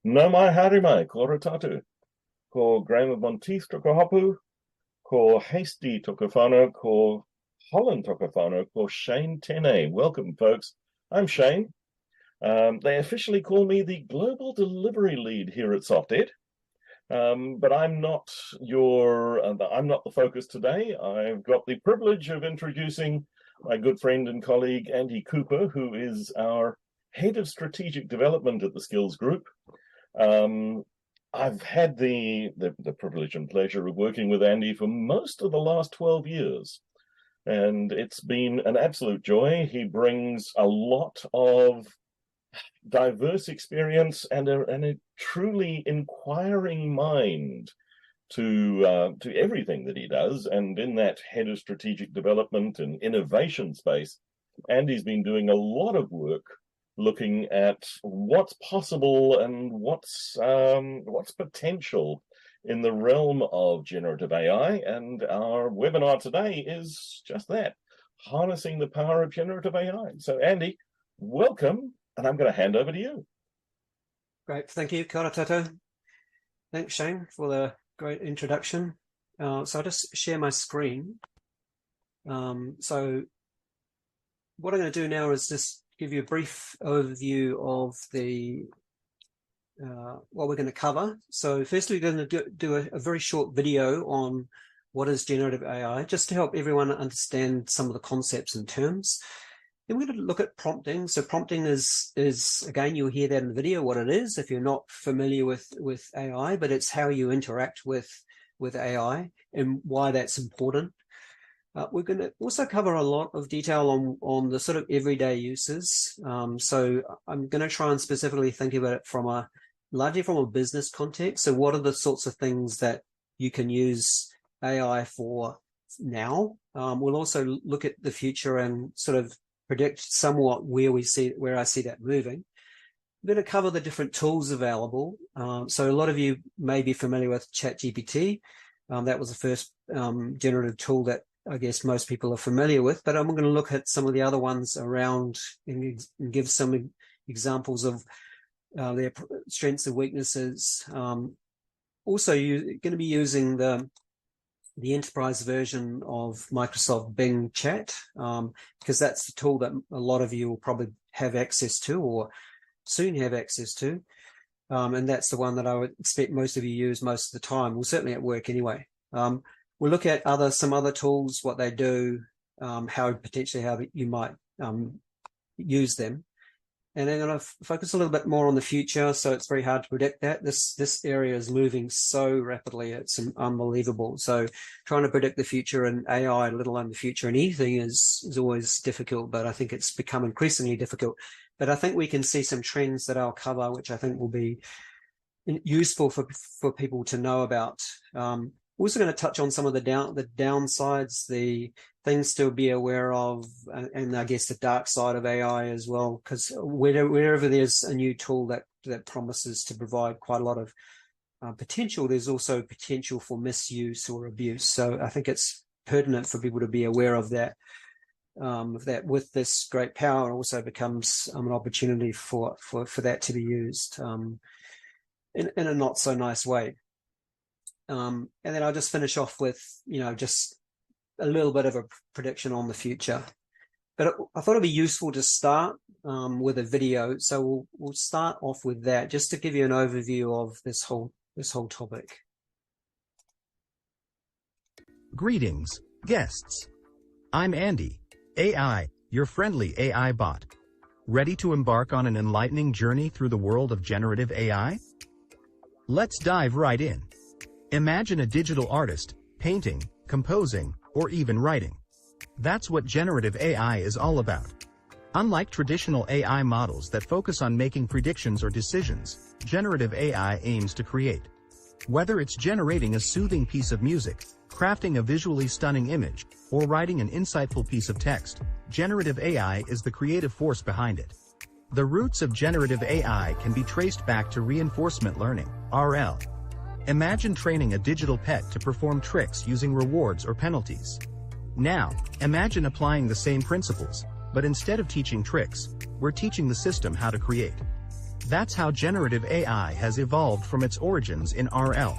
No mai haere mai, ko rotatu. Ko Graham of Monteith toka hapu, ko Hasty toka whānau, ko Holland toka whānau, ko Shane Tene. Welcome, folks. I'm Shane. They officially call me the Global Delivery Lead here at SoftEd. But I'm not the focus today. I've got the privilege of introducing my good friend and colleague, Andy Cooper, who is our Head of Strategic Development at the Skills Group. I've had the privilege and pleasure of working with Andy for most of the last 12 years, and it's been an absolute joy. He brings a lot of diverse experience and a truly inquiring mind to everything that he does. And in that head of strategic development and innovation space, Andy's been doing a lot of work looking at what's possible and what's potential in the realm of generative AI. And our webinar today is just that, harnessing the power of generative AI. So Andy, welcome, and I'm going to hand over to you. Great, thank you, Kia ora tātou. Thanks, Shane, for the great introduction. So I'll just share my screen. So what I'm going to do now is just give you a brief overview of the what we're going to cover. So firstly, we're going to do a very short video on what is generative AI, just to help everyone understand some of the concepts and terms. Then we're going to look at prompting. So prompting is again, you'll hear that in the video, what it is if you're not familiar with AI, but it's how you interact with AI and why that's important. We're going to also cover a lot of detail on the sort of everyday uses. So I'm going to try and specifically think about it largely from a business context. So what are the sorts of things that you can use AI for now? We'll also look at the future and sort of predict somewhat where I see that moving. I'm going to cover the different tools available. So a lot of you may be familiar with ChatGPT. That was the first generative tool that I guess most people are familiar with, but I'm going to look at some of the other ones around and give some examples of their strengths and weaknesses. Also, you're going to be using the enterprise version of Microsoft Bing Chat, because that's the tool that a lot of you will probably have access to or soon have access to. And that's the one that I would expect most of you use most of the time, well, certainly at work anyway. We'll look at some other tools, what they do, how you might use them. And then I'm going to focus a little bit more on the future. So it's very hard to predict that. This area is moving so rapidly. It's unbelievable. So trying to predict the future and AI, let alone the future in anything is always difficult, but I think it's become increasingly difficult. But I think we can see some trends that I'll cover, which I think will be useful for people to know about. We're also going to touch on some of the downsides, the things to be aware of, and I guess the dark side of AI as well, because wherever there's a new tool that promises to provide quite a lot of potential, there's also potential for misuse or abuse. So I think it's pertinent for people to be aware of that, that with this great power, it also becomes an opportunity for that to be used in a not so nice way. And then I'll just finish off with, just a little bit of a prediction on the future. But I thought it'd be useful to start with a video. So we'll start off with that, just to give you an overview of this whole topic. Greetings, guests. I'm Andy, AI, your friendly AI bot. Ready to embark on an enlightening journey through the world of generative AI? Let's dive right in. Imagine a digital artist, painting, composing, or even writing. That's what generative AI is all about. Unlike traditional AI models that focus on making predictions or decisions, generative AI aims to create. Whether it's generating a soothing piece of music, crafting a visually stunning image, or writing an insightful piece of text, generative AI is the creative force behind it. The roots of generative AI can be traced back to reinforcement learning, RL. Imagine training a digital pet to perform tricks using rewards or penalties. Now, imagine applying the same principles, but instead of teaching tricks, we're teaching the system how to create. That's how generative AI has evolved from its origins in RL.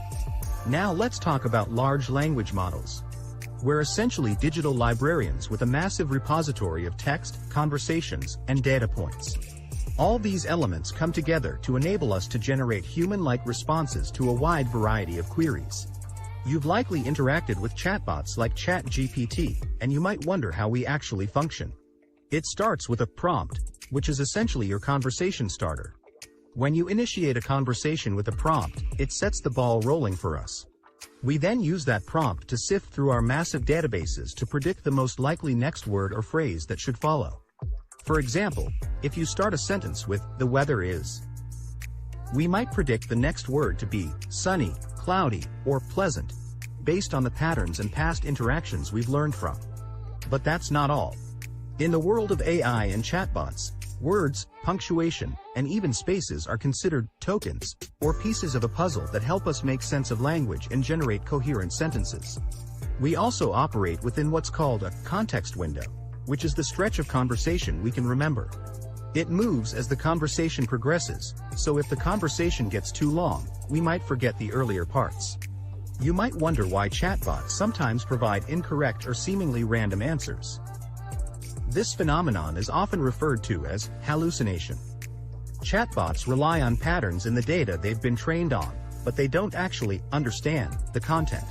Now let's talk about large language models. We're essentially digital librarians with a massive repository of text, conversations, and data points. All these elements come together to enable us to generate human-like responses to a wide variety of queries. You've likely interacted with chatbots like ChatGPT, and you might wonder how we actually function. It starts with a prompt, which is essentially your conversation starter. When you initiate a conversation with a prompt, it sets the ball rolling for us. We then use that prompt to sift through our massive databases to predict the most likely next word or phrase that should follow. For example, if you start a sentence with, "The weather is," we might predict the next word to be sunny, cloudy, or pleasant, based on the patterns and past interactions we've learned from. But that's not all. In the world of AI and chatbots, words, punctuation, and even spaces are considered tokens, or pieces of a puzzle that help us make sense of language and generate coherent sentences. We also operate within what's called a context window, which is the stretch of conversation we can remember. It moves as the conversation progresses, so if the conversation gets too long, we might forget the earlier parts. You might wonder why chatbots sometimes provide incorrect or seemingly random answers. This phenomenon is often referred to as hallucination. Chatbots rely on patterns in the data they've been trained on, but they don't actually understand the content.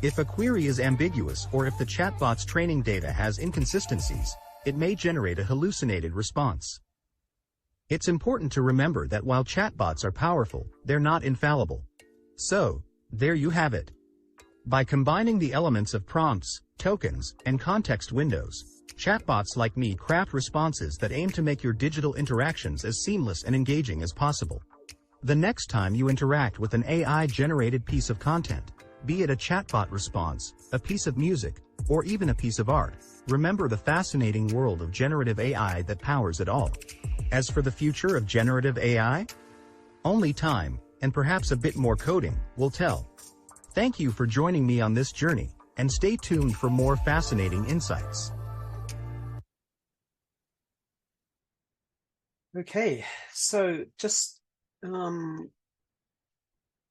If a query is ambiguous or if the chatbot's training data has inconsistencies, it may generate a hallucinated response. It's important to remember that while chatbots are powerful, they're not infallible. So, there you have it. By combining the elements of prompts, tokens, and context windows, chatbots like me craft responses that aim to make your digital interactions as seamless and engaging as possible. The next time you interact with an AI-generated piece of content, be it a chatbot response, a piece of music, or even a piece of art, remember the fascinating world of generative AI that powers it all. As for the future of generative AI, only time, and perhaps a bit more coding, will tell. Thank you for joining me on this journey, and stay tuned for more fascinating insights. Okay, so just to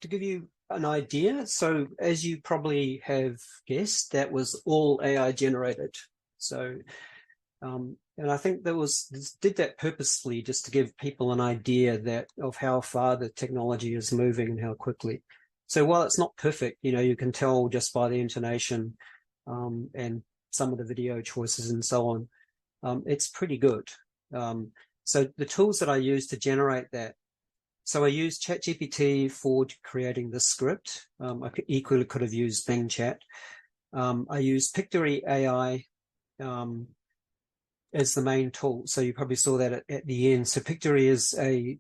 give you an idea, so as you probably have guessed, that was all AI generated. So, and I think did that purposefully just to give people an idea of how far the technology is moving and how quickly. So while it's not perfect, you can tell just by the intonation and some of the video choices and so on, it's pretty good. So the tools that I use to generate that, so I used ChatGPT for creating the script. I equally could have used Bing Chat. I used Pictory AI as the main tool. So you probably saw that at the end. So Pictory is a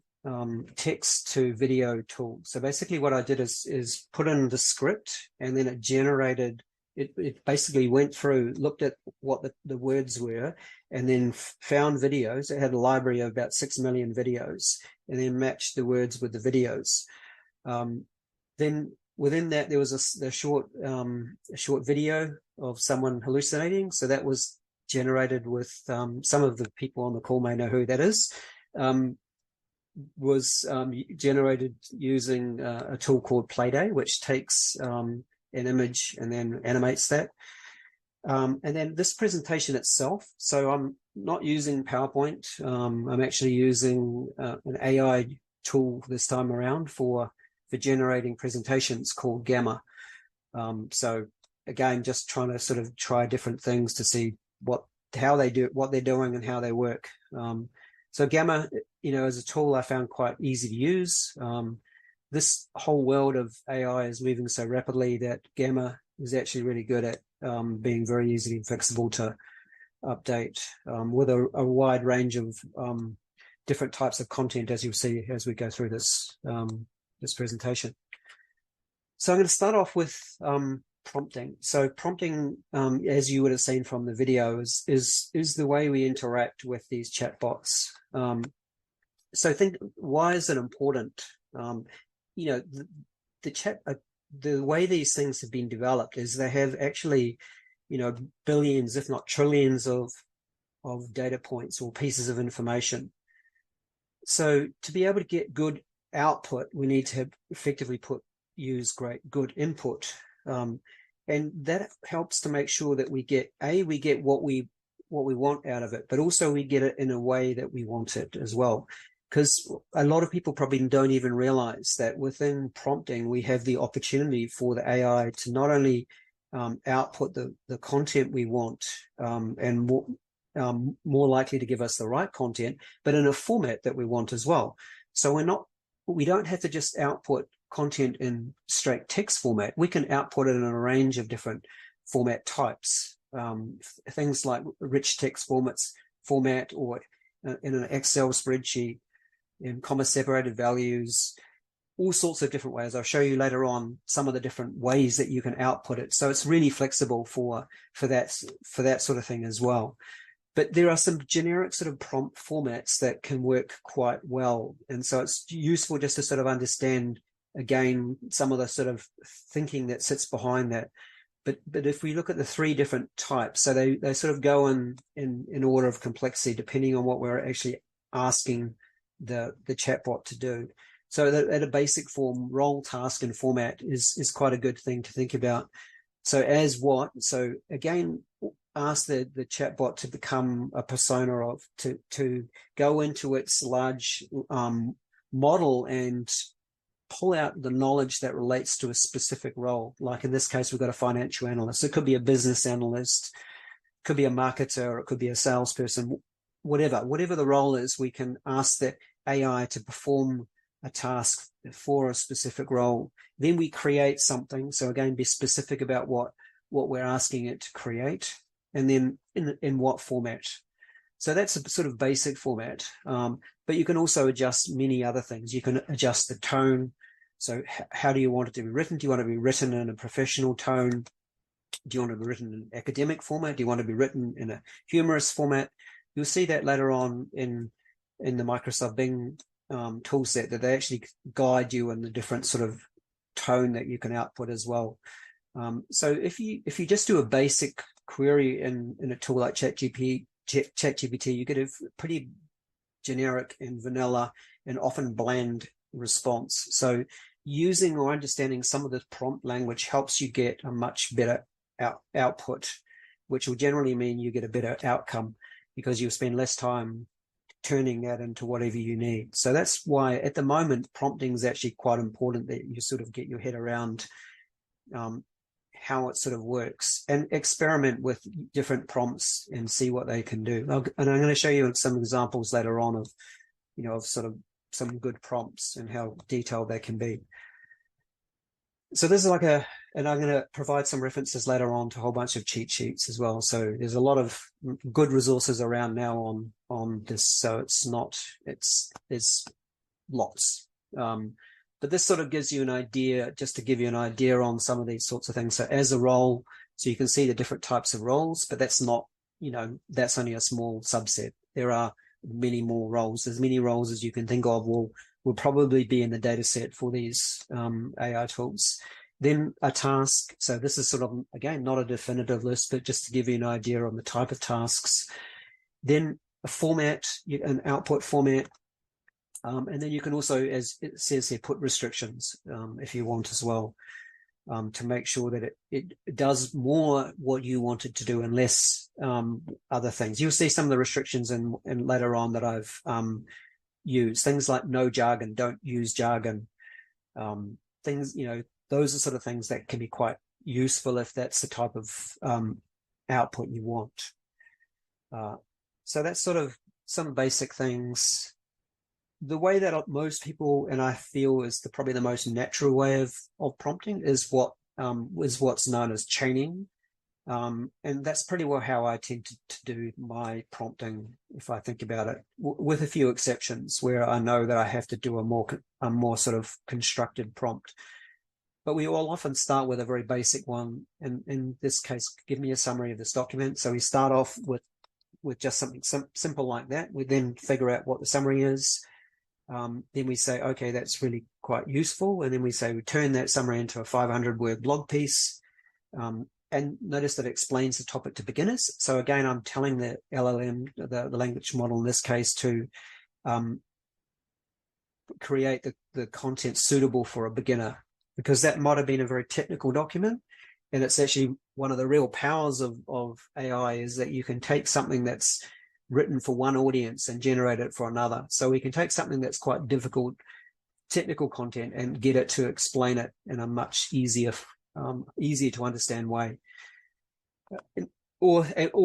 text to video tool. So basically what I did is put in the script, and then it generated, it basically went through, looked at what the words were, and then found videos. It had a library of about 6 million videos, and then matched the words with the videos. Then within that, there was a short video of someone hallucinating. So that was generated with some of the people on the call may know who that is. Was generated using a tool called Playday, which takes an image and then animates that. And then this presentation itself, so I'm not using PowerPoint. I'm actually using an AI tool this time around for generating presentations called Gamma. So again, just trying to sort of try different things to see what they're doing and how they work. So Gamma, as a tool, I found quite easy to use. This whole world of AI is moving so rapidly that Gamma is actually really good at being very easy and flexible to update with a wide range of different types of content, as you'll see as we go through this presentation. So I'm going to start off with prompting. So prompting, as you would have seen from the video, is the way we interact with these chatbots. So think, why is it important? The way these things have been developed is they have actually, billions, if not trillions of data points or pieces of information. So to be able to get good output, we need to have effectively use good input. And that helps to make sure that we get what we want out of it, but also we get it in a way that we want it as well. Because a lot of people probably don't even realize that within prompting, we have the opportunity for the AI to not only output the content we want, and more likely to give us the right content, but in a format that we want as well. So we don't have to just output content in straight text format. We can output it in a range of different format types, things like rich text format, or in an Excel spreadsheet, in comma separated values, all sorts of different ways. I'll show you later on some of the different ways that you can output it. So it's really flexible for that sort of thing as well. But there are some generic sort of prompt formats that can work quite well. And so it's useful just to sort of understand, again, some of the sort of thinking that sits behind that. But if we look at the three different types, so they sort of go in order of complexity, depending on what we're actually asking the chatbot to do. So that at a basic form, role, task, and format is quite a good thing to think about. So so again, ask the chatbot to become a persona to go into its large model and pull out the knowledge that relates to a specific role. Like in this case, we've got a financial analyst. It could be a business analyst, it could be a marketer, or it could be a salesperson. Whatever the role is, we can ask the AI to perform a task for a specific role. Then we create something. So again, be specific about what we're asking it to create, and then in what format. So that's a sort of basic format. But you can also adjust many other things. You can adjust the tone. So how do you want it to be written? Do you want it to be written in a professional tone? Do you want it to be written in an academic format? Do you want it to be written in a humorous format? You'll see that later on in the Microsoft Bing toolset, that they actually guide you in the different sort of tone that you can output as well. So if you just do a basic query in a tool like ChatGPT, you get a pretty generic and vanilla and often bland response. So using or understanding some of the prompt language helps you get a much better output, which will generally mean you get a better outcome because you'll spend less time turning that into whatever you need. So that's why at the moment, prompting is actually quite important, that you sort of get your head around how it sort of works and experiment with different prompts and see what they can do. And I'm going to show you some examples later on of sort of some good prompts and how detailed they can be. So this is and I'm going to provide some references later on to a whole bunch of cheat sheets as well. So there's a lot of good resources around now on this. So there's lots. But this sort of gives you an idea, just to give you an idea on some of these sorts of things. So as a role, so you can see the different types of roles, but that's not, that's only a small subset. There are many more roles. There's many roles as you can think of will probably be in the data set for these AI tools. Then a task. So this is sort of, again, not a definitive list, but just to give you an idea on the type of tasks. Then a format, an output format. And then you can also, as it says here, put restrictions if you want as well, to make sure that it does more what you want it to do and less other things. You'll see some of the restrictions in later on that I've used. Things like no jargon, don't use jargon. Things, those are sort of things that can be quite useful if that's the type of output you want. So that's sort of some basic things. The way that most people, and I feel is probably the most natural way of prompting, is what's known as chaining. And that's pretty well how I tend to do my prompting, if I think about it, with a few exceptions where I know that I have to do a more sort of constructed prompt. But we all often start with a very basic one. And in this case, give me a summary of this document. So we start off with just something simple like that. We then figure out what the summary is. Then we say, okay, that's really quite useful. And then we say, we turn that summary into a 500-word blog piece. And notice that it explains the topic to beginners. So again, I'm telling the LLM, the language model in this case, to create the content suitable for a beginner, because that might have been a very technical document. And it's actually one of the real powers of AI is that you can take something that's written for one audience and generate it for another. So we can take something that's quite difficult technical content and get it to explain it in a much easier to understand way, or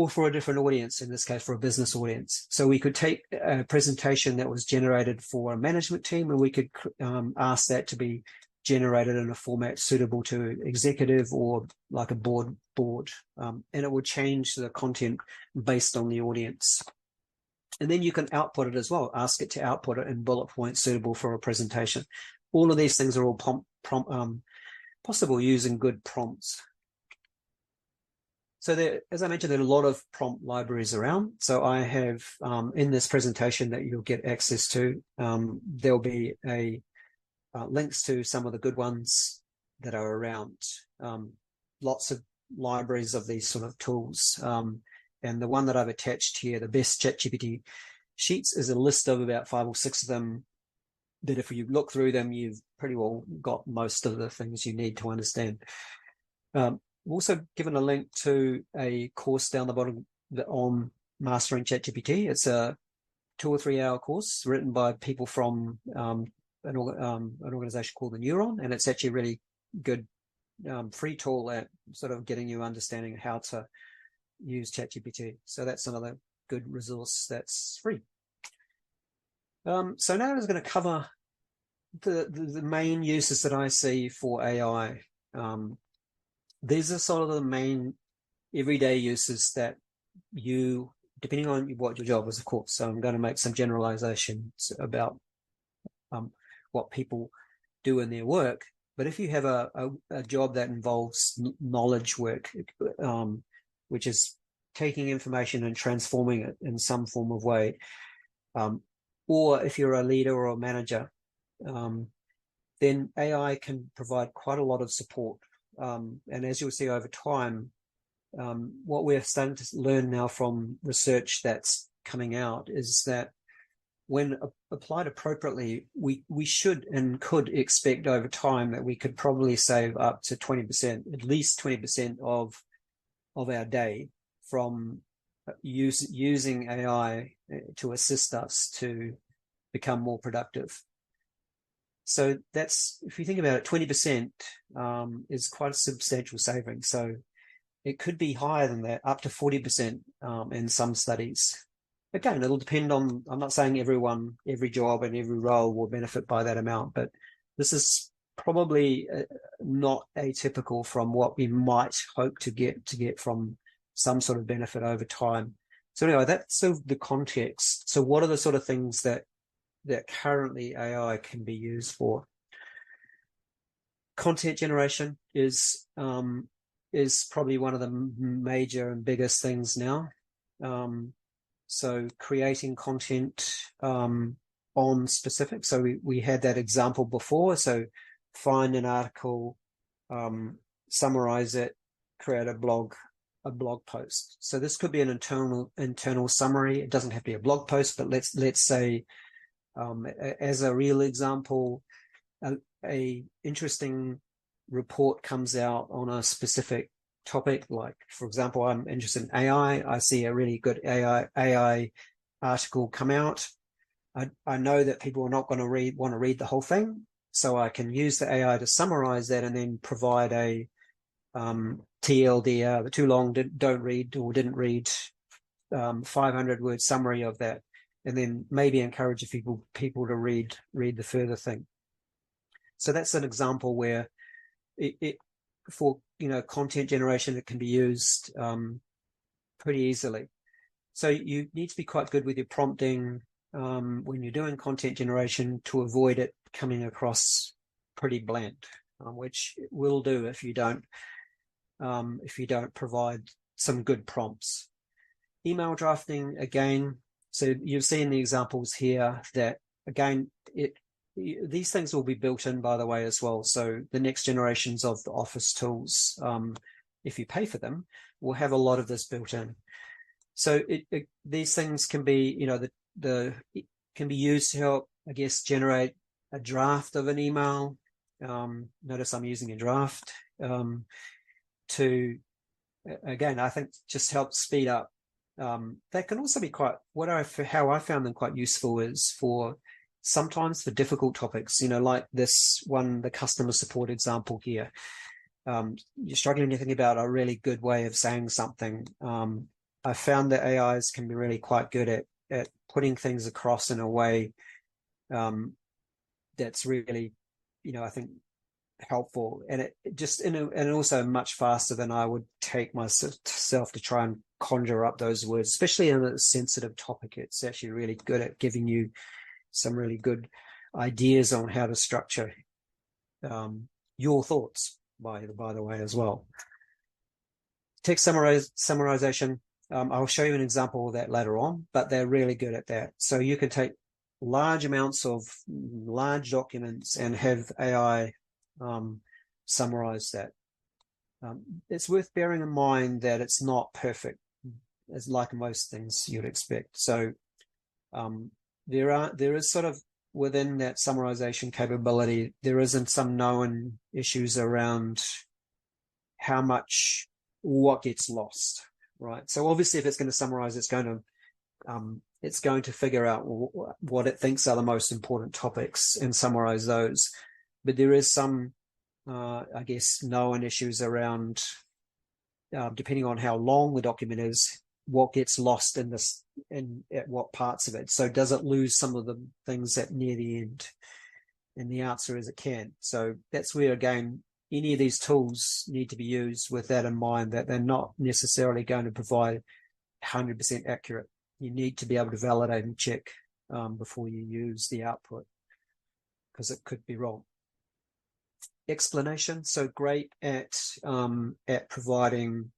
for a different audience, in this case for a business audience. So we could take a presentation that was generated for a management team, and we could ask that to be generated in a format suitable to executive or like a board, and it will change the content based on the audience. And then you can output it as well, ask it to output it in bullet points suitable for a presentation. All of these things are all possible using good prompts. So there, as I mentioned, there are a lot of prompt libraries around. So I have in this presentation that you'll get access to, there'll be links to some of the good ones that are around. Lots of libraries of these sort of tools. And the one that I've attached here, the best ChatGPT sheets, is a list of about 5 or 6 of them that if you look through them, you've pretty well got most of the things you need to understand. I've also given a link to a course down the bottom on mastering ChatGPT. It's a 2 or 3 hour course written by people from an organization called the Neuron, and it's actually a really good free tool at sort of getting you understanding how to use ChatGPT. So that's another good resource that's free. So now I was going to cover the main uses that I see for AI. These are sort of the main everyday uses that you, depending on what your job is, of course. So I'm going to make some generalizations about what people do in their work. But if you have a job that involves knowledge work, which is taking information and transforming it in some form of way, or if you're a leader or a manager, then AI can provide quite a lot of support. And as you'll see over time, what we're starting to learn now from research that's coming out is that when applied appropriately, we should and could expect over time that we could probably save up to 20%, at least 20% of our day from using AI to assist us to become more productive. So that's, if you think about it, 20% is quite a substantial saving. So it could be higher than that, up to 40% in some studies. Again, it'll depend on, I'm not saying every job and every role will benefit by that amount, but this is probably not atypical from what we might hope to get from some sort of benefit over time. So anyway, that's sort of the context. So what are the sort of things that currently AI can be used for? Content generation is probably one of the major and biggest things now. So creating content on specific. So we had that example before. So find an article, summarize it, create a blog post. So this could be an internal summary. It doesn't have to be a blog post, but let's say, as a real example, a interesting report comes out on a specific topic. Like, for example, I'm interested in AI. I see a really good AI article come out. I know that people are not going to want to read the whole thing, so I can use the AI to summarize that and then provide a TLDR, the too long, don't read or didn't read, 500-word summary of that, and then maybe encourage people to read the further thing. So that's an example where it for content generation, it can be used pretty easily. So you need to be quite good with your prompting when you're doing content generation to avoid it coming across pretty bland, which it will do if you don't provide some good prompts. Email drafting, again, so you've seen the examples here that, again, these things will be built in, by the way, as well. So the next generations of the Office tools, if you pay for them, will have a lot of this built in. So these things can be, can be used to help, I guess, generate a draft of an email. Notice I'm using a draft to, again, I think just help speed up. That can also be quite, how I found them quite useful is for sometimes for difficult topics, like this one, the customer support example here. You're struggling to think about a really good way of saying something. I found that AIs can be really quite good at putting things across in a way that's really, I think, helpful, and it just and also much faster than I would take myself to try and conjure up those words, especially in a sensitive topic. It's actually really good at giving you some really good ideas on how to structure your thoughts, by the way, as well. Text summarization. I'll show you an example of that later on, but they're really good at that. So you can take large amounts of large documents and have AI summarize that. It's worth bearing in mind that it's not perfect, as like most things you'd expect. So there is sort of within that summarization capability, there isn't some known issues around what gets lost, right? So obviously, if it's going to summarize, it's going to figure out what it thinks are the most important topics and summarize those. But there is some, I guess, known issues around, depending on how long the document is, what gets lost in this and at what parts of it. So does it lose some of the things at near the end? And the answer is it can. So that's where, again, any of these tools need to be used with that in mind, that they're not necessarily going to provide 100% accurate. You need to be able to validate and check before you use the output, because it could be wrong. Explanation. So great at providing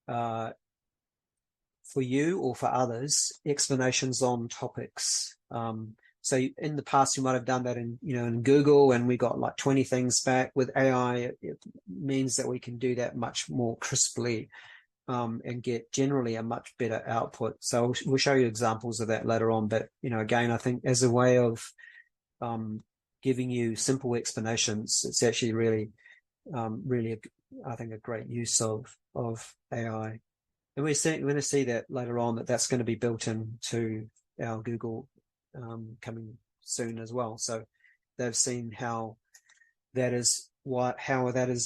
for you or for others explanations on topics. So in the past, you might have done that in Google, and we got like 20 things back. With AI, it means that we can do that much more crisply and get generally a much better output. So we'll show you examples of that later on. But again, I think as a way of giving you simple explanations, it's actually really, I think, a great use of AI. And we're going to see that later on, that's going to be built into our Google coming soon as well. So they've seen how that is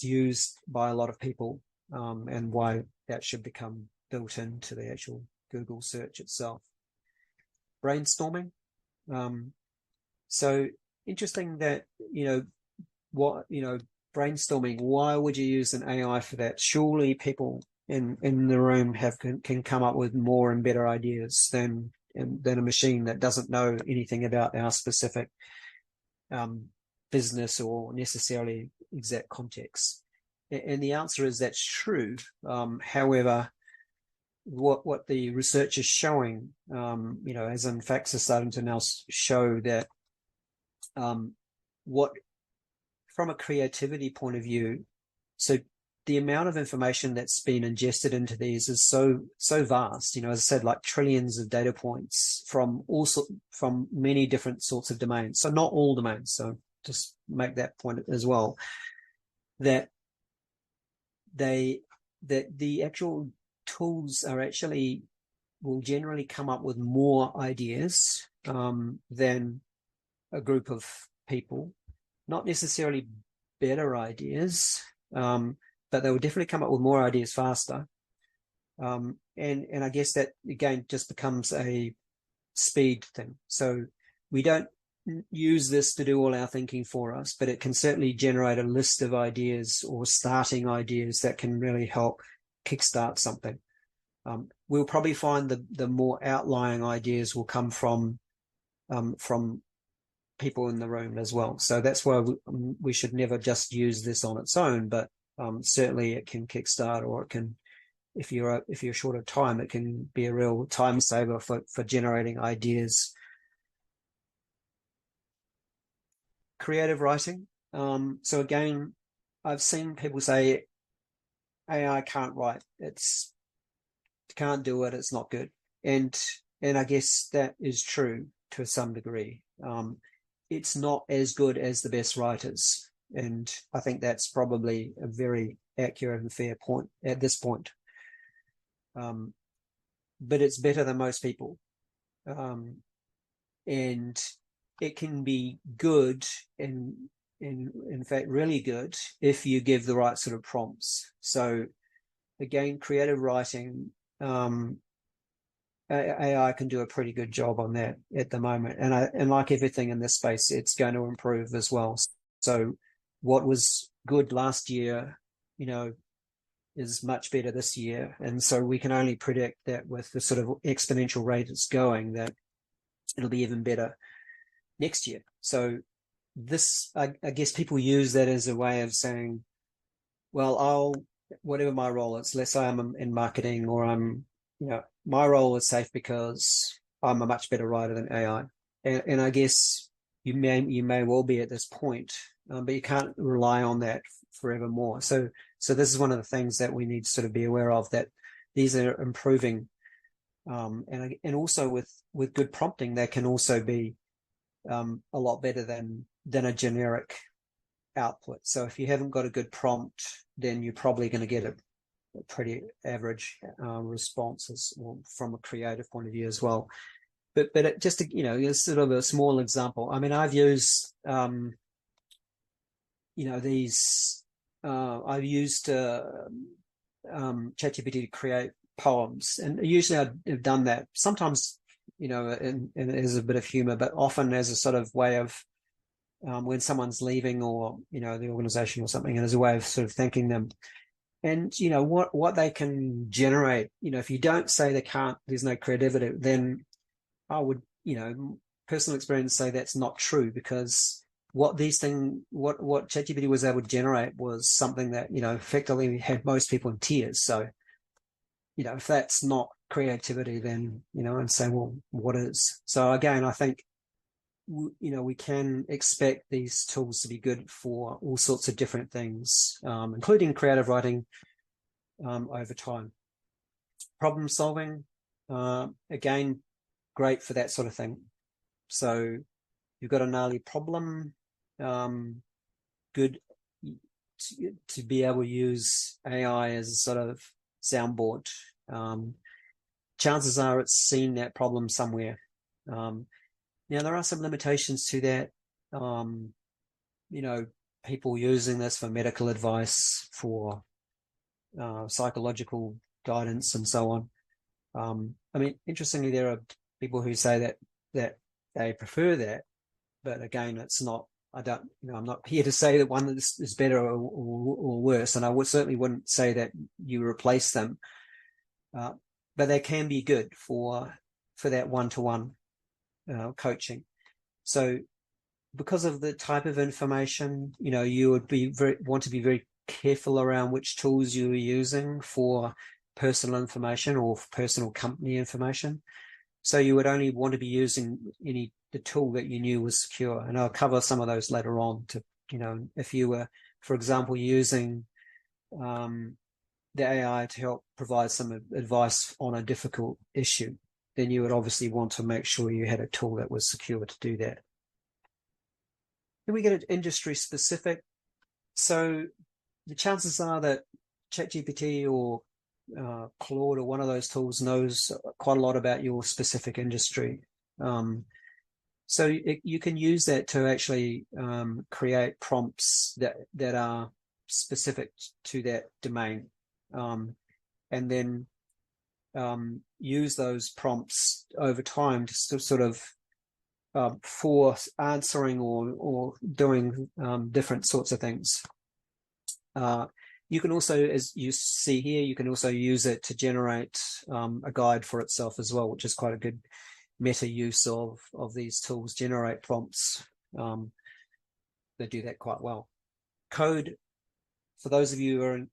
used by a lot of people, and why that should become built into the actual Google search itself. Brainstorming. So interesting that, brainstorming, why would you use an AI for that? Surely people in the room can come up with more and better ideas than a machine that doesn't know anything about our specific business or necessarily exact context. And the answer is that's true. However, what the research is showing, as in facts are starting to now show that from a creativity point of view, so the amount of information that's been ingested into these is so vast, as I said, like trillions of data points from many different sorts of domains. So not all domains. So just make that point as well, that the actual tools will generally come up with more ideas than a group of people, not necessarily better ideas, but they will definitely come up with more ideas faster. And I guess that, again, just becomes a speed thing. So we don't use this to do all our thinking for us, but it can certainly generate a list of ideas or starting ideas that can really help kickstart something. We'll probably find the more outlying ideas will come from people in the room as well. So that's why we should never just use this on its own, but certainly it can kickstart, or it can, if you're short of time, it can be a real time saver for generating ideas. Creative writing. So again, I've seen people say AI can't write. It's can't do it. It's not good. And I guess that is true to some degree. it's not as good as the best writers. And I think that's probably a very accurate and fair point at this point. But it's better than most people. And it can be good and in fact really good if you give the right sort of prompts. So again, creative writing, AI can do a pretty good job on that at the moment. And like everything in this space, it's going to improve as well. So what was good last year, is much better this year. And so we can only predict that with the sort of exponential rate it's going, that it'll be even better next year. So this, I guess people use that as a way of saying, well, whatever my role is, let's say I'm in marketing, or my role is safe because I'm a much better writer than AI. And I guess you may well be at this point, but you can't rely on that forevermore. So this is one of the things that we need to sort of be aware of, that these are improving. And also with good prompting, they can also be a lot better than a generic output. So if you haven't got a good prompt, then you're probably going to get a pretty average responses from a creative point of view as well. But it just, it's sort of a small example. I mean, I've used I've used ChatGPT to create poems, and usually I've done that sometimes, and as a bit of humor, but often as a sort of way of when someone's leaving, or the organization or something, and as a way of sort of thanking them. And what they can generate, if you don't say there's no creativity, then I would, personal experience say that's not true, because what ChatGPT was able to generate was something that, effectively had most people in tears. So, if that's not creativity, then, and say, well, what is? So again, I think, we can expect these tools to be good for all sorts of different things, including creative writing over time. Problem solving, again, great for that sort of thing. So you've got a gnarly problem, good to be able to use AI as a sort of soundboard. Chances are it's seen that problem somewhere. Now, there are some limitations to that. People using this for medical advice, for psychological guidance, and so on. I mean, interestingly, there are people who say that they prefer that, but again, it's not. I'm not here to say that one is better or worse, and I certainly wouldn't say that you replace them. But they can be good for that one-to-one coaching. So because of the type of information, you would want to be very careful around which tools you are using for personal information or for personal company information. So you would only want to be using the tool that you knew was secure. And I'll cover some of those later on to, if you were, for example, using the AI to help provide some advice on a difficult issue, then you would obviously want to make sure you had a tool that was secure to do that. Then we get it industry specific. So the chances are that ChatGPT or Claude or one of those tools knows quite a lot about your specific industry. So you can use that to actually create prompts that are specific to that domain, and then use those prompts over time to sort of for answering or doing different sorts of things. You can also, as you see here, you can also use it to generate a guide for itself as well, which is quite a good meta use of these tools. Generate prompts, they do that quite well. Code, for those of you who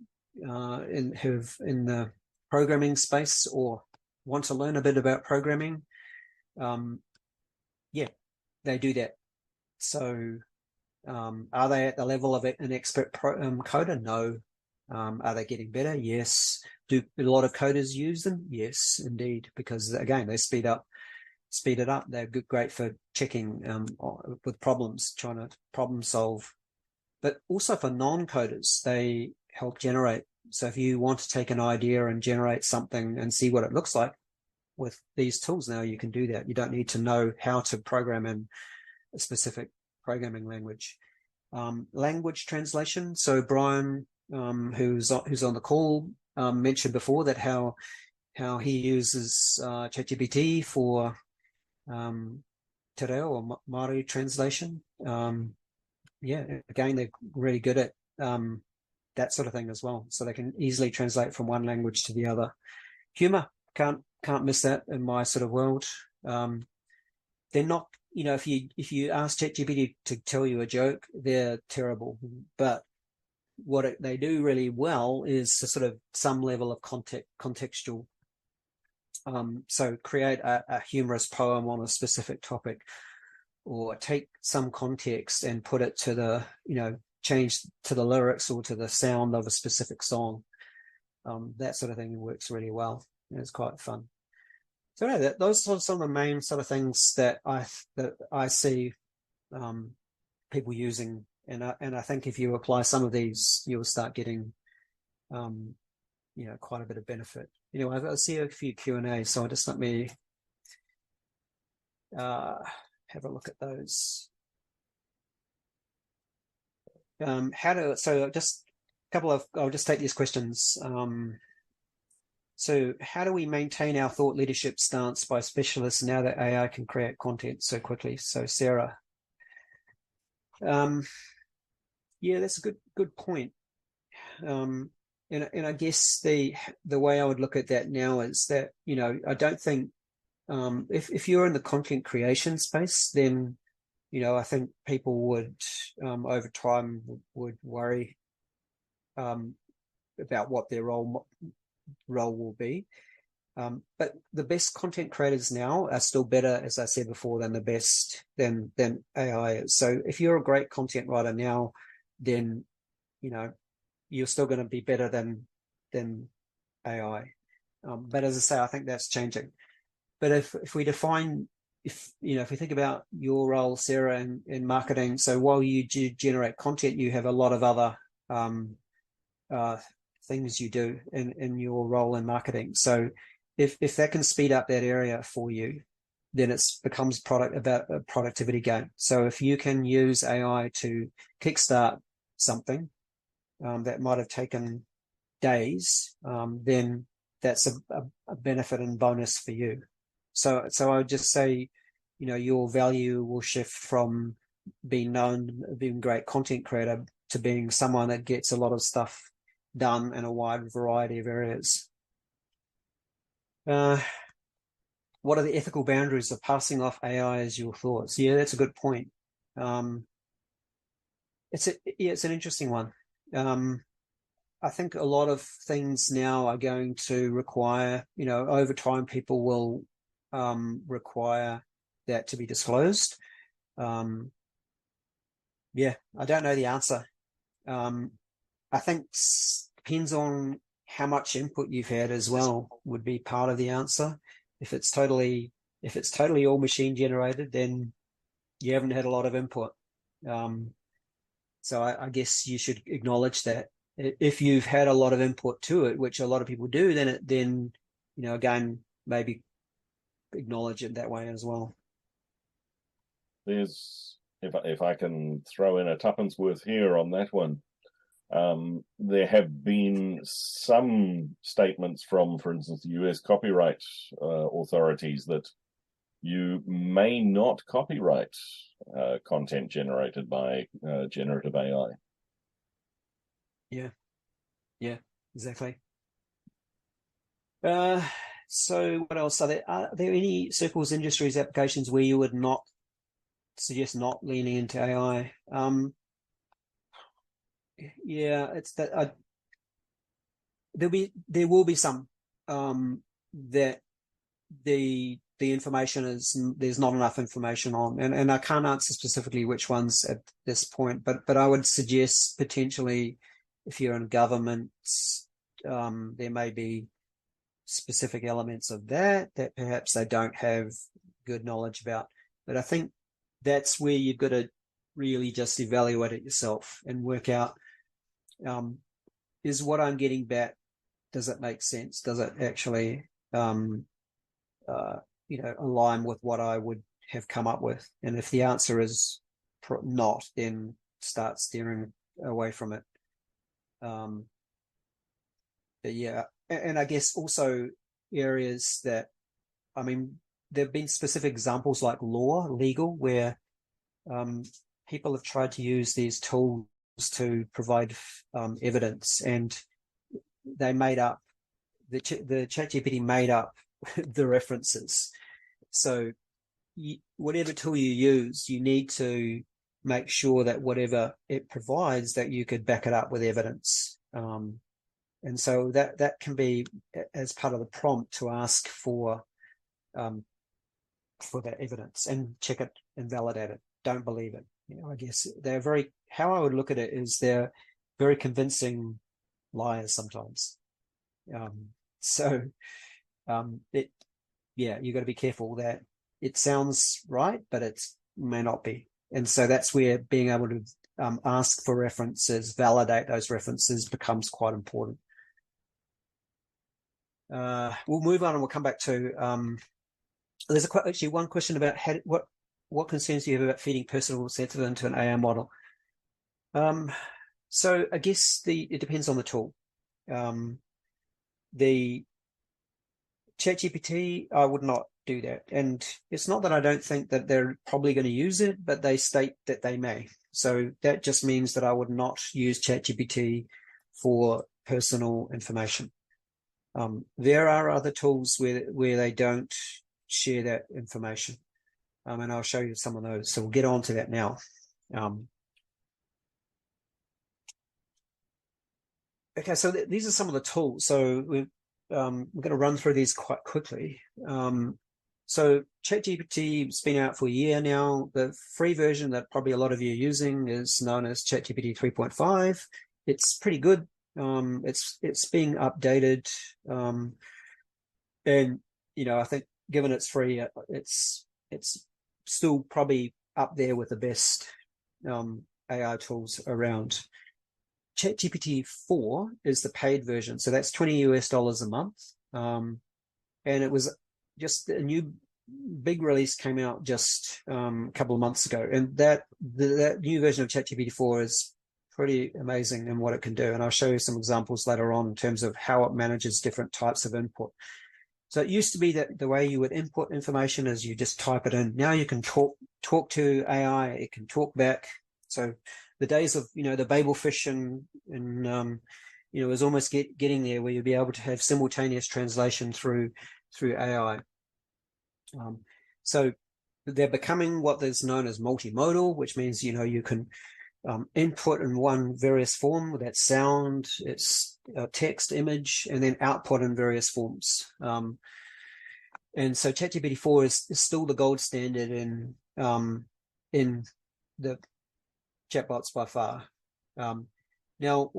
are in the programming space or want to learn a bit about programming, they do that. So are they at the level of an expert coder? No. Are they getting better? Yes. Do a lot of coders use them? Yes, indeed, because again, they speed up speed it up. They're great for checking with problems, trying to problem solve. But also for non-coders, they help generate. So if you want to take an idea and generate something and see what it looks like, with these tools now, you can do that. You don't need to know how to program in a specific programming language. Language translation. So Brian, who's on the call, mentioned before that how he uses ChatGPT for te reo or Māori translation. Yeah, again, they're really good at that sort of thing as well. So they can easily translate from one language to the other. Humor, can't miss that in my sort of world. They're not, if you ask ChatGPT to tell you a joke, they're terrible. But what they do really well is to sort of some level of contextual. So create a humorous poem on a specific topic, or take some context and put it to the, change to the lyrics or to the sound of a specific song. That sort of thing works really well. It's quite fun. So yeah, those are some of the main sort of things that I see people using, and I think if you apply some of these, you'll start getting quite a bit of benefit. I see a few Q&A, so just let me have a look at those. Just a couple of, I'll just take these questions. So how do we maintain our thought leadership stance by specialists now that AI can create content so quickly? So Sarah, yeah, that's a good point. And I guess the way I would look at that now is that, I don't think, if you're in the content creation space, then, I think people would, over time, would worry about what their role will be. But the best content creators now are still better, as I said before, than AI is. So if you're a great content writer now, then, you're still going to be better than AI. But as I say, I think that's changing. But if we define, if we think about your role, Sarah, in marketing, so while you do generate content, you have a lot of other things you do in your role in marketing. So if that can speed up that area for you, then it becomes about a productivity gain. So if you can use AI to kickstart something that might have taken days, then that's a benefit and bonus for you. So I would just say, your value will shift from being known, being a great content creator, to being someone that gets a lot of stuff done in a wide variety of areas. What are the ethical boundaries of passing off AI as your thoughts? Yeah, that's a good point. It's an interesting one. I think a lot of things now are going to require, over time, people will require that to be disclosed. Yeah, I don't know the answer. I think depends on how much input you've had as well, would be part of the answer. If it's totally all machine generated, then you haven't had a lot of input. So I guess you should acknowledge that. If you've had a lot of input to it, which a lot of people do, then again, maybe acknowledge it that way as well. There's, if I can throw in a tuppence worth here on that one, there have been some statements from, for instance, the US copyright authorities that you may not copyright content generated by generative AI. Yeah, exactly. So what else are there? Are there any circles, industries, applications where you would not suggest not leaning into AI? Yeah, it's that there will be some that the information there's not enough information on, and I can't answer specifically which ones at this point, but I would suggest potentially if you're in government, there may be specific elements of that perhaps they don't have good knowledge about. But I think that's where you've got to really just evaluate it yourself and work out, is what I'm getting back, does it make sense? Does it actually, align with what I would have come up with? And if the answer is not, then start steering away from it. But yeah, and I guess also areas that, I mean, there have been specific examples like legal, where people have tried to use these tools to provide evidence, and they made up, the ChatGPT made up the references. So whatever tool you use, you need to make sure that whatever it provides, that you could back it up with evidence. And so that can be as part of the prompt to ask for that evidence and check it and validate it. Don't believe it. I guess how I would look at it is they're very convincing liars sometimes. You got to be careful that it sounds right, but it may not be. And so that's where being able to ask for references, validate those references, becomes quite important. We'll move on and we'll come back to, there's actually one question about what concerns do you have about feeding personal sentiment into an AI model? So I guess it depends on the tool. The ChatGPT, I would not do that. And it's not that I don't think that they're probably going to use it, but they state that they may. So that just means that I would not use ChatGPT for personal information. There are other tools where they don't share that information. And I'll show you some of those. So we'll get on to that now. Okay, so these are some of the tools. So we're going to run through these quite quickly. So ChatGPT's been out for a year now. The free version that probably a lot of you are using is known as ChatGPT 3.5. It's pretty good. It's being updated. And, I think given it's free, it's still probably up there with the best AI tools around. ChatGPT 4 is the paid version. So that's $20 a month. And it was just a new big release came out just a couple of months ago. And that new version of ChatGPT 4 is pretty amazing in what it can do. And I'll show you some examples later on in terms of how it manages different types of input. So it used to be that the way you would input information is you just type it in. Now you can talk to AI. It can talk back. So the days of, the Babelfish and is almost getting there, where you'll be able to have simultaneous translation through AI. So they're becoming what is known as multimodal, which means, you can input in one various form, that's sound, it's text, image, and then output in various forms. And so ChatGPT 4 is still the gold standard in the chatbots by far. Now,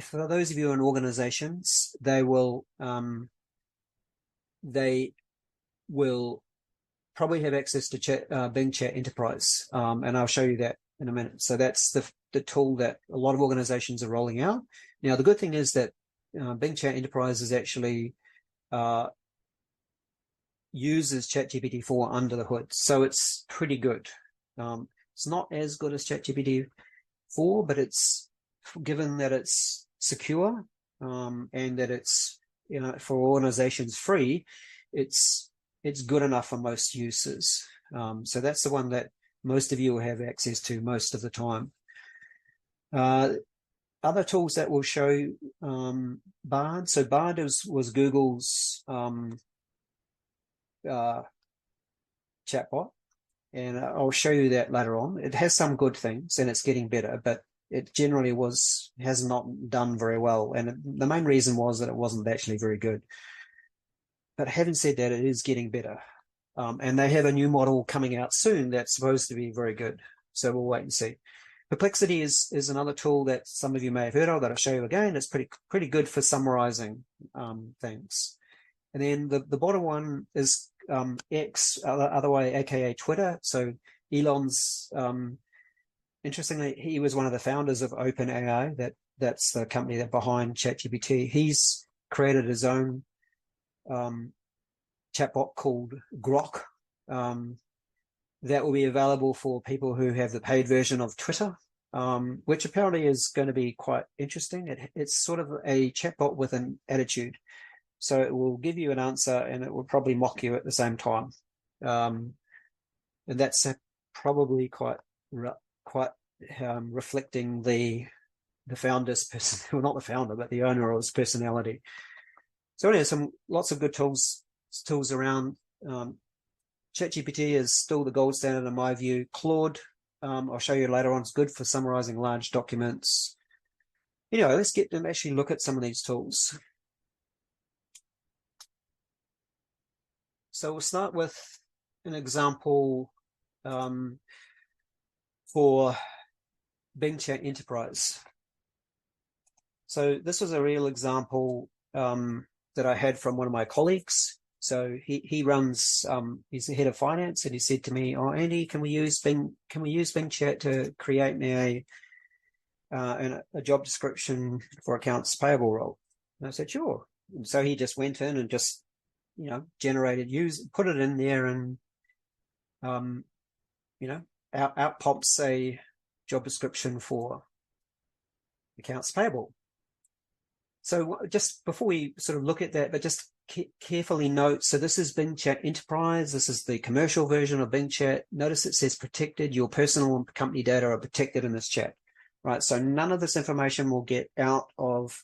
for those of you in organizations, they will probably have access to Bing Chat Enterprise, and I'll show you that in a minute. So that's the tool that a lot of organizations are rolling out. Now, the good thing is that Bing Chat Enterprise is actually uses ChatGPT 4 under the hood, so it's pretty good. It's not as good as ChatGPT 4, but it's, given that it's secure and that it's for organizations free, it's good enough for most users. So that's the one that most of you will have access to most of the time. Other tools that will show Bard. So Bard was Google's chatbot, and I'll show you that later on. It has some good things and it's getting better, but it generally has not done very well. And the main reason was that it wasn't actually very good. But having said that, it is getting better. And they have a new model coming out soon that's supposed to be very good. So we'll wait and see. Perplexity is another tool that some of you may have heard of that I'll show you again. It's pretty good for summarizing things. And then the bottom one is X, other way, aka Twitter. So Elon's, interestingly, he was one of the founders of OpenAI. That's the company that behind ChatGPT. He's created his own chatbot called Grok. That will be available for people who have the paid version of Twitter, which apparently is going to be quite interesting. It's sort of a chatbot with an attitude. So it will give you an answer and it will probably mock you at the same time. And that's probably quite reflecting the founder's person, well, not the founder, but the owner's personality. So anyway, lots of good tools around. ChatGPT is still the gold standard in my view. Claude, I'll show you later on, is good for summarizing large documents. Let's get them actually look at some of these tools. So we'll start with an example for Bing Chat Enterprise. So this was a real example that I had from one of my colleagues. So he runs, he's the head of finance, and he said to me, "Oh, Andy, can we use Bing Chat to create me a job description for accounts payable role?" And I said, "Sure." And so he just went in and just, generated, put it in there, and out pops a job description for accounts payable. So just before we sort of look at that, but just carefully note, so this is Bing Chat Enterprise. This is the commercial version of Bing Chat. Notice it says protected. Your personal and company data are protected in this chat, right? So none of this information will get out of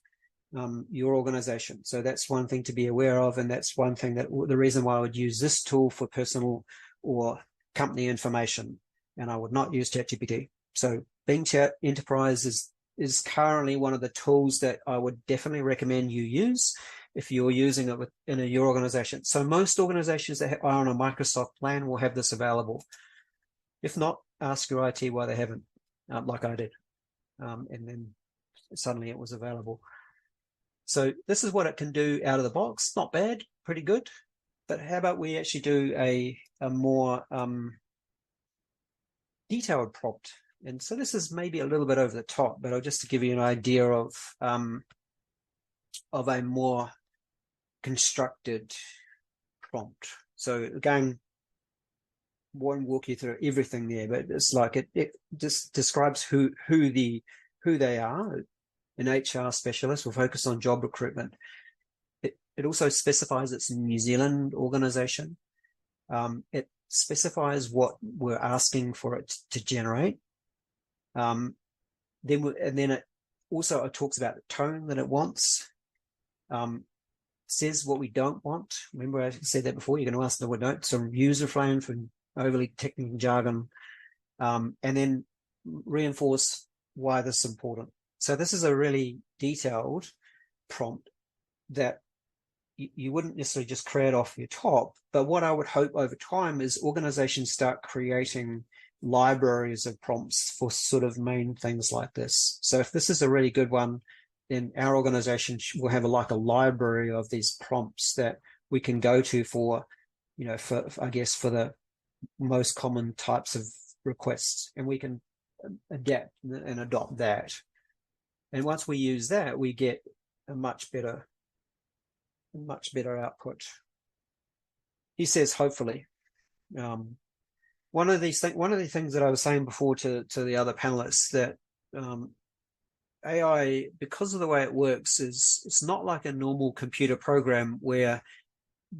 your organization. So that's one thing to be aware of. And that's one thing the reason why I would use this tool for personal or company information. And I would not use ChatGPT. So Bing Chat Enterprise is currently one of the tools that I would definitely recommend you use if you're using it in your organization. So most organizations that are on a Microsoft plan will have this available. If not, ask your IT why they haven't, like I did. And then suddenly it was available. So this is what it can do out of the box. Not bad, pretty good. But how about we actually do a more detailed prompt? And so this is maybe a little bit over the top, but just to give you an idea of a more constructed prompt. So again, won't walk you through everything there, but it's like it just describes who they are. An HR specialist will focus on job recruitment. It also specifies it's a New Zealand organization. It specifies what we're asking for it to generate. Then it also talks about the tone that it wants. Says what we don't want. Remember I said that before, you're going to ask the note, some user-friendly from overly technical jargon, and then reinforce why this is important. So this is a really detailed prompt that you wouldn't necessarily just create off your top, but what I would hope over time is organizations start creating libraries of prompts for sort of main things like this. So if this is a really good one, then our organization will have a library of these prompts that we can go to for the most common types of requests, and we can adapt and adopt that. And once we use that, we get a much better output. He says, hopefully. One of the things that I was saying before to the other panelists, that AI, because of the way it works, it's not like a normal computer program where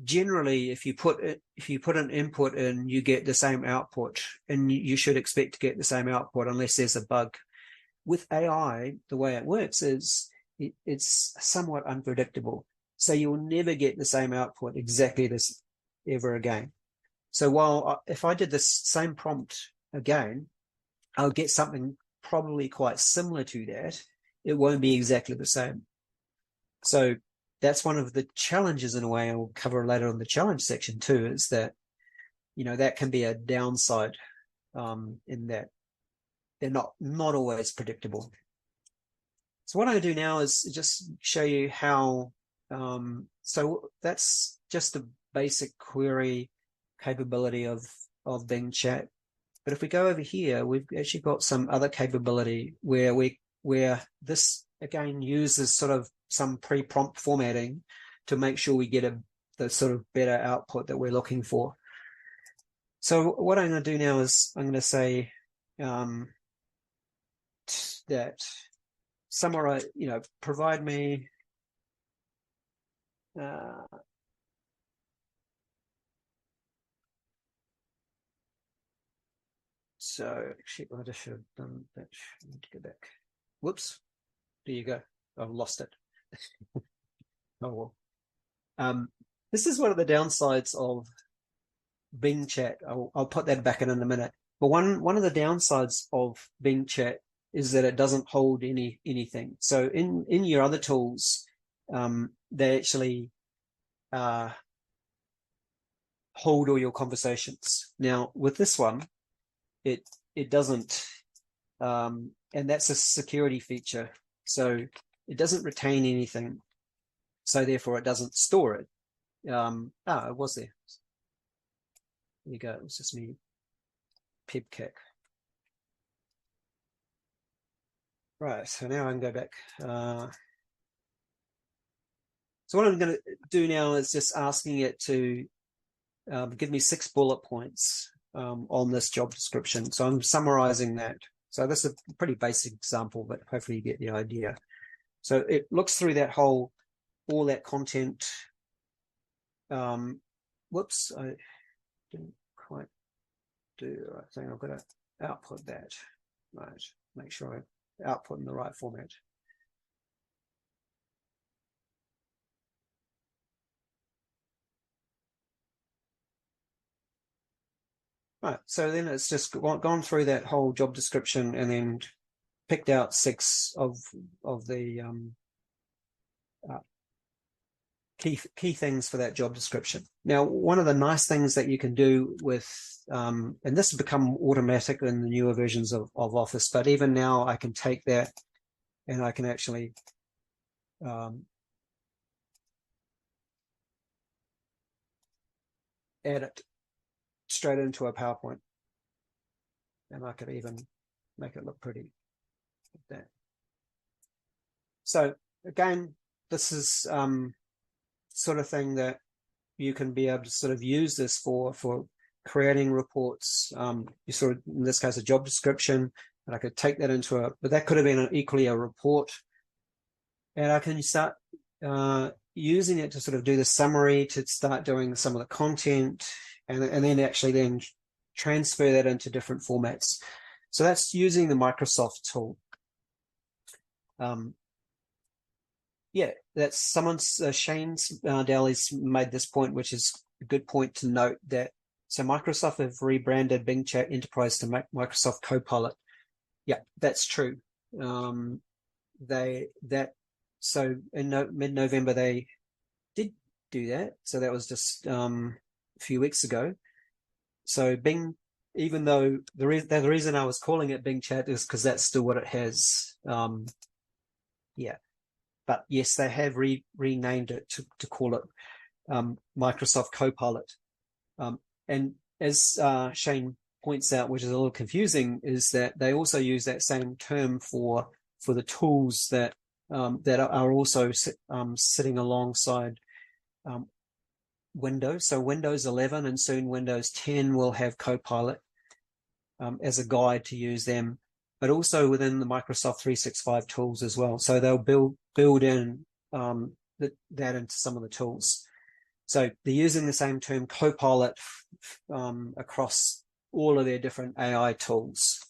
generally if you put an input in, you get the same output, and you should expect to get the same output unless there's a bug. With AI, the way it works is it's somewhat unpredictable. So you'll never get the same output exactly this ever again. So if I did this same prompt again, I'll get something probably quite similar to that. It won't be exactly the same. So that's one of the challenges, in a way, I'll cover later on the challenge section too, is that, that can be a downside in that they're not always predictable. So what I'm going to do now is just show you how, so that's just the basic query capability of Bing Chat. But if we go over here, we've actually got some other capability where this again uses sort of some pre-prompt formatting to make sure we get the sort of better output that we're looking for. So what I'm going to do now is I'm going to say that summarize, provide me so actually what I should have done that. I need to go back. Whoops. There you go. I've lost it. Oh well. This is one of the downsides of Bing Chat. I'll put that back in a minute. But one of the downsides of Bing Chat is that it doesn't hold anything. So in your other tools, they actually hold all your conversations. Now with this one, it doesn't, and that's a security feature. So it doesn't retain anything. So therefore it doesn't store it. It was there. There you go. It was just me. Pibkick. Right. So now I can go back. So what I'm going to do now is just asking it to give me 6 bullet points on this job description. So I'm summarizing that. So this is a pretty basic example, but hopefully you get the idea. So it looks through all that content. Whoops, I didn't quite do the right thing. I've got to output that. Right, make sure I output in the right format. Right, so then it's just gone through that whole job description and then picked out 6 of the key things for that job description. Now, one of the nice things that you can do with, and this has become automatic in the newer versions of Office, but even now I can take that and I can actually add it straight into a PowerPoint. And I could even make it look pretty like that. So again, this is sort of thing that you can be able to sort of use this for creating reports. You sort of, in this case, a job description, and I could take that into but that could have been equally a report. And I can start using it to sort of do the summary, to start doing some of the content, and then actually then transfer that into different formats. So that's using the Microsoft tool. Yeah, that's Shane's DALL-E's made this point, which is a good point to note that. So Microsoft have rebranded Bing Chat Enterprise to Microsoft Copilot. Yeah, that's true. So in mid-November they did do that. So that was just a few weeks ago. So Bing, even though the reason I was calling it Bing Chat is because that's still what it has. Yeah. But yes, they have renamed it to call it Microsoft Copilot. And as Shane points out, which is a little confusing, is that they also use that same term for the tools that are also sitting alongside Windows. So Windows 11 and soon Windows 10 will have Copilot as a guide to use them, but also within the Microsoft 365 tools as well. So they'll build in that into some of the tools. So they're using the same term Copilot across all of their different AI tools.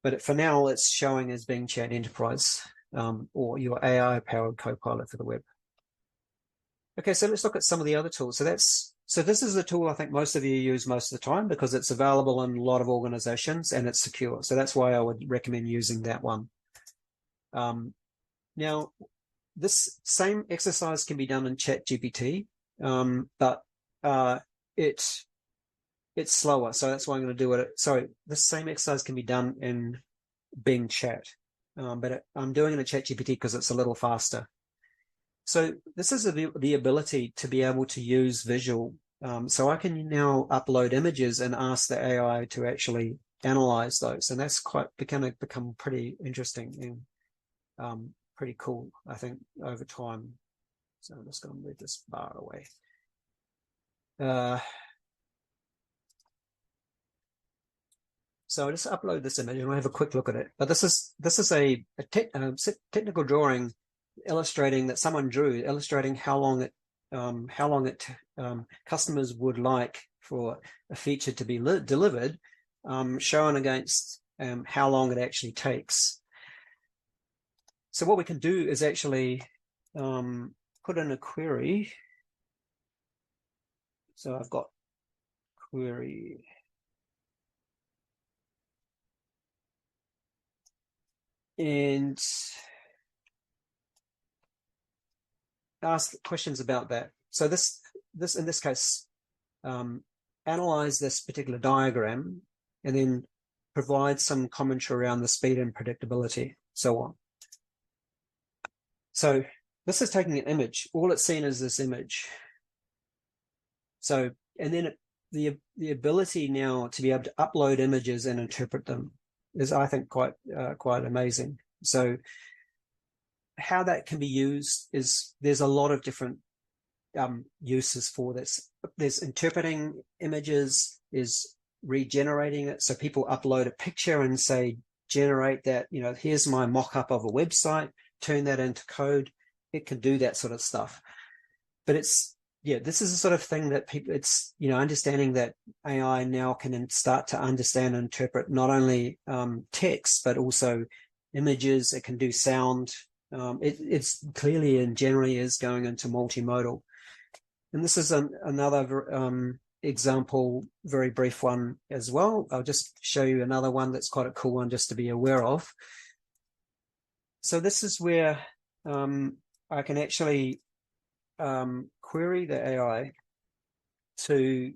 But for now, it's showing as Bing Chat Enterprise or your AI-powered Copilot for the web. Okay, so let's look at some of the other tools. So this is a tool I think most of you use most of the time because it's available in a lot of organizations and it's secure. So that's why I would recommend using that one. Now, this same exercise can be done in ChatGPT, but it's slower. So that's why I'm going to do it. Sorry, the same exercise can be done in Bing Chat, but I'm doing it in ChatGPT because it's a little faster. So this is the ability to be able to use visual. So I can now upload images and ask the AI to actually analyze those, and that's become pretty interesting and pretty cool, I think, over time. So I'm just going to move this bar away. So I just upload this image and I have a quick look at it. But this is a technical drawing illustrating that someone drew, illustrating how long customers would like for a feature to be delivered, shown against how long it actually takes. So what we can do is actually put in a query. So I've got query. And ask questions about that. So this in this case, analyze this particular diagram and then provide some commentary around the speed and predictability, so on. So this is taking an image. All it's seen is this image. So, and then the ability now to be able to upload images and interpret them is, I think, quite amazing. So how that can be used is there's a lot of different uses for this. There's interpreting images, is regenerating it. So people upload a picture and say, generate that, here's my mock-up of a website, turn that into code. It can do that sort of stuff. But this is the sort of thing that people, understanding that AI now can start to understand and interpret not only text, but also images. It can do sound. It's clearly and generally is going into multimodal. And this is another example, very brief one as well. I'll just show you another one that's quite a cool one just to be aware of. So this is where I can actually query the AI to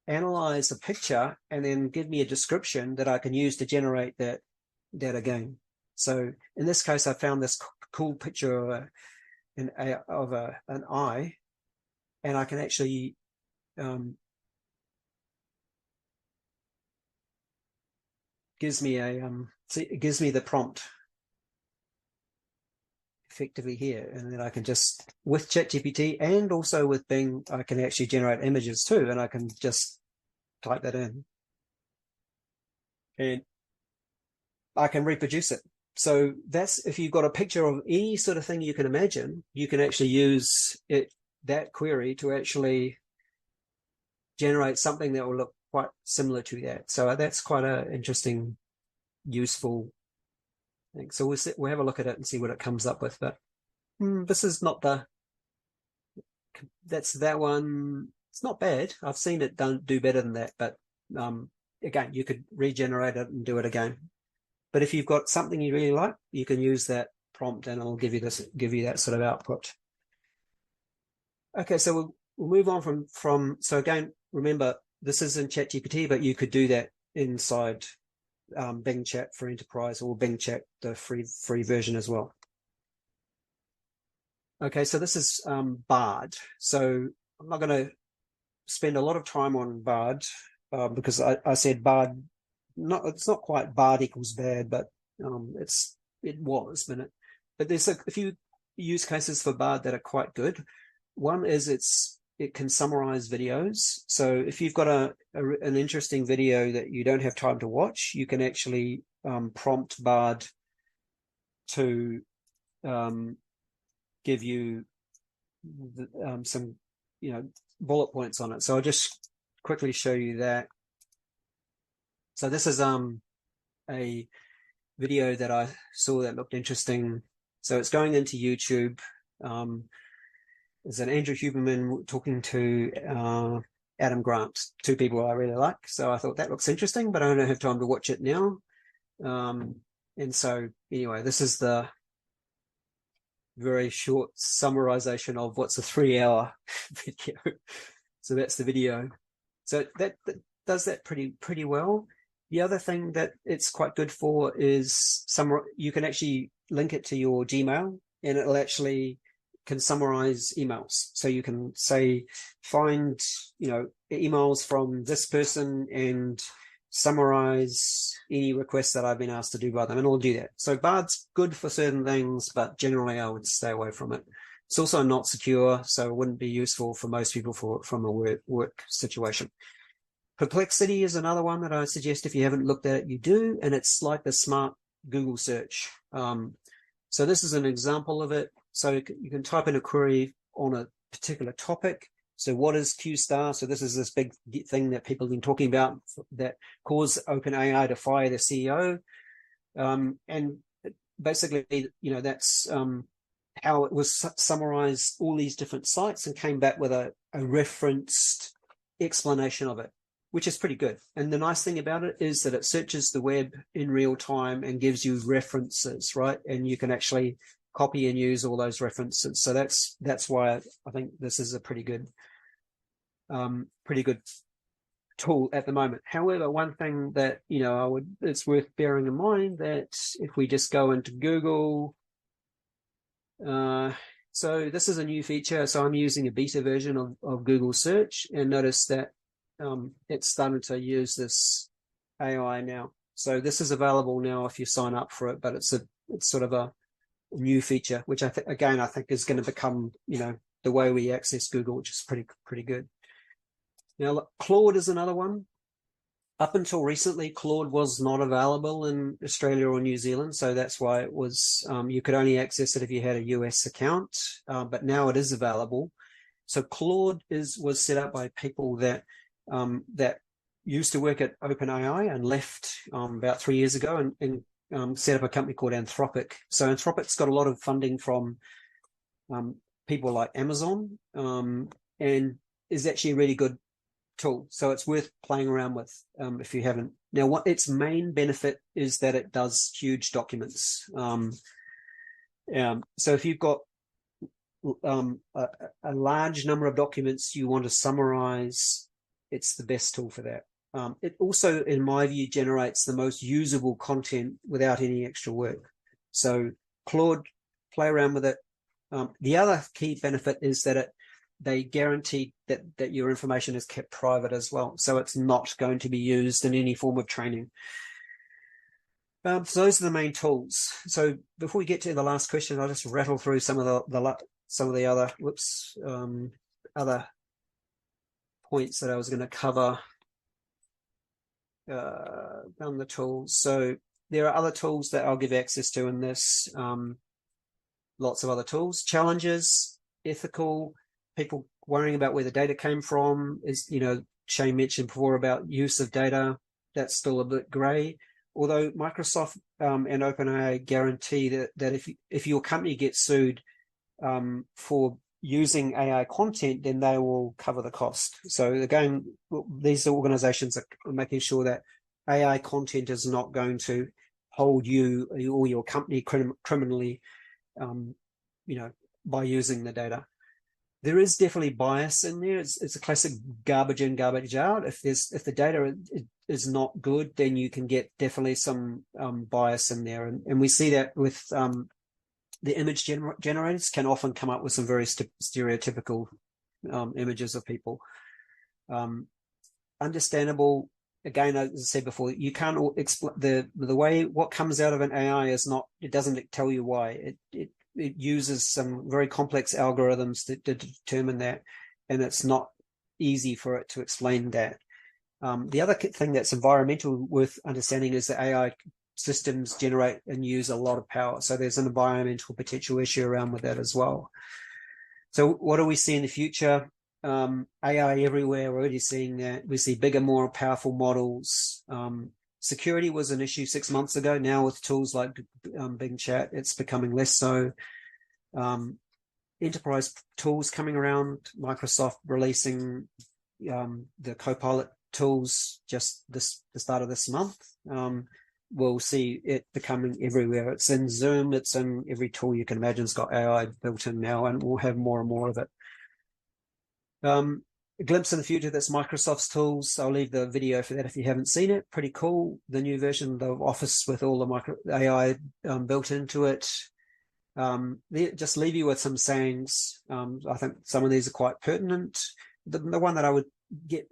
analyze a picture and then give me a description that I can use to generate that again. So in this case, I found this cool picture of an eye, and I can actually gives me the prompt effectively here, and then I can just, with ChatGPT and also with Bing, I can actually generate images too, and I can just type that in and I can reproduce it. So that's, if you've got a picture of any sort of thing you can imagine, you can actually use that query to actually generate something that will look quite similar to that. So that's quite an interesting, useful thing. So we'll have a look at it and see what it comes up with. But this is not that's that one. It's not bad. I've seen it do better than that. But again, you could regenerate it and do it again. But if you've got something you really like, you can use that prompt and it'll give you that sort of output. Okay, so we'll move on from so again, remember, this is in ChatGPT, but you could do that inside Bing Chat for Enterprise or Bing Chat, the free version as well. Okay, so this is Bard. So I'm not going to spend a lot of time on Bard because I said Bard. It's not quite Bard equals bad, but it was, but there's a few use cases for Bard that are quite good. One is it can summarize videos. So if you've got an interesting video that you don't have time to watch, you can actually prompt Bard to give you some bullet points on it. So I'll just quickly show you that. So this is a video that I saw that looked interesting. So it's going into YouTube. There's an Andrew Huberman talking to Adam Grant, two people I really like. So I thought that looks interesting, but I don't have time to watch it now. And so anyway, this is the very short summarization of what's a 3-hour video. So that's the video. So that does that pretty well. The other thing that it's quite good for is you can actually link it to your Gmail, and it'll actually can summarize emails. So you can say, find, emails from this person and summarize any requests that I've been asked to do by them, and it'll do that. So Bard's good for certain things, but generally I would stay away from it. It's also not secure, so it wouldn't be useful for most people from a work situation. Perplexity is another one that I suggest if you haven't looked at it, you do, and it's like the smart Google search. So this is an example of it. So you can type in a query on a particular topic. So what is Q star? So this is this big thing that people have been talking about that caused OpenAI to fire the CEO. And basically, that's how it was summarized all these different sites and came back with a referenced explanation of it, which is pretty good. And the nice thing about it is that it searches the web in real time and gives you references, right? And you can actually copy and use all those references. So that's why I think this is a pretty good tool at the moment. However, one thing that it's worth bearing in mind that if we just go into Google, so this is a new feature. So I'm using a beta version of Google Search, and notice that it's starting to use this AI now. So this is available now if you sign up for it, but it's sort of a new feature, which I think is going to become the way we access Google, which is pretty good. Now, Claude is another one. Up until recently, Claude was not available in Australia or New Zealand, so that's why it was you could only access it if you had a US account, but now it is available. So Claude was set up by people that used to work at OpenAI and left about 3 years ago and set up a company called Anthropic. So Anthropic's got a lot of funding from people like Amazon and is actually a really good tool. So it's worth playing around with if you haven't. Now, what its main benefit is that it does huge documents. So if you've got a large number of documents you want to summarize, it's the best tool for that. It also, in my view, generates the most usable content without any extra work. So Claude, play around with it. The other key benefit is that they guarantee that your information is kept private as well. So it's not going to be used in any form of training. So those are the main tools. So before we get to the last question, I'll just rattle through some of the other points that I was going to cover on the tools. So there are other tools that I'll give access to in this. Lots of other tools. Challenges, ethical, people worrying about where the data came from. Is Shane mentioned before about use of data. That's still a bit grey. Although Microsoft and OpenAI guarantee that if your company gets sued for using AI content, then they will cover the cost. So again, these organizations are making sure that AI content is not going to hold you or your company criminally, by using the data. There is definitely bias in there. It's a classic garbage in, garbage out. If the data is not good, then you can get definitely some bias in there, and we see that with the image generators can often come up with some very stereotypical images of people. Understandable. Again, as I said before, you can't explain the way what comes out of an AI is not. It doesn't tell you why. It uses some very complex algorithms to determine that, and it's not easy for it to explain that. The other thing that's environmental worth understanding is that AI systems generate and use a lot of power. So there's an environmental potential issue around with that as well. So what do we see in the future? AI everywhere. We're already seeing that. We see bigger, more powerful models. Security was an issue 6 months ago. Now with tools like Bing Chat, it's becoming less so. Enterprise tools coming around. Microsoft releasing the Copilot tools just the start of this month. We'll see it becoming everywhere. It's in Zoom. It's in every tool you can imagine. It's got AI built in now, and we'll have more and more of it. A glimpse in the future, that's Microsoft's tools. I'll leave the video for that if you haven't seen it. Pretty cool. The new version of Office with all the AI built into it. Just leave you with some sayings. I think some of these are quite pertinent. The one that I would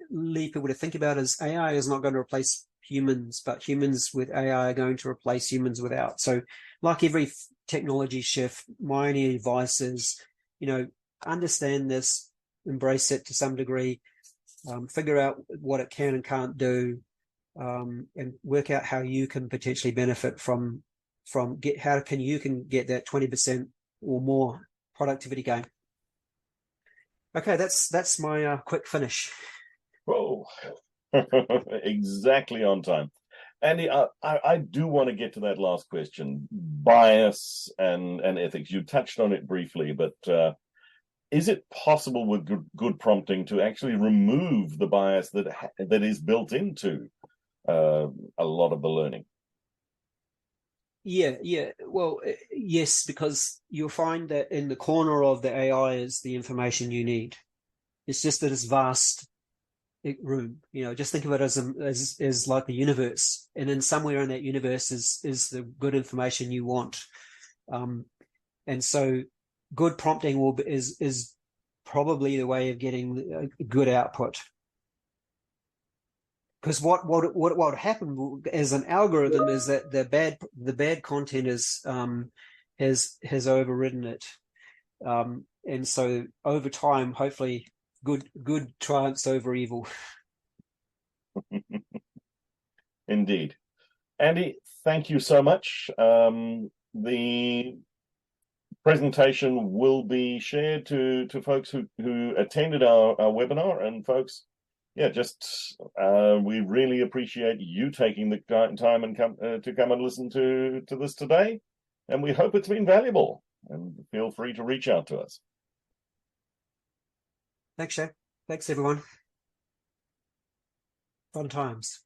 leave people to think about is AI is not going to replace humans, but humans with AI are going to replace humans without. So like every technology shift, my only advice is, understand this, embrace it to some degree, figure out what it can and can't do, and work out how you can potentially benefit from how you can get that 20% or more productivity gain. Okay, that's my quick finish. Whoa, exactly on time. Andy, I do want to get to that last question, bias and ethics. You touched on it briefly, but is it possible with good prompting to actually remove the bias that is built into a lot of the learning? Yeah. Well, yes, because you'll find that in the corner of the AI is the information you need. It's just that it's vast room. Just think of it as like the universe, and then somewhere in that universe is the good information you want. And so, good prompting is probably the way of getting a good output. Because what would happen as an algorithm is that the bad content has overridden it, and so over time, hopefully, good triumphs over evil. Indeed, Andy, thank you so much. The presentation will be shared to folks who attended our webinar, and folks. Yeah, we really appreciate you taking the time and to come and listen to this today, and we hope it's been valuable. And feel free to reach out to us. Thanks, Shay. Thanks, everyone. Fun times.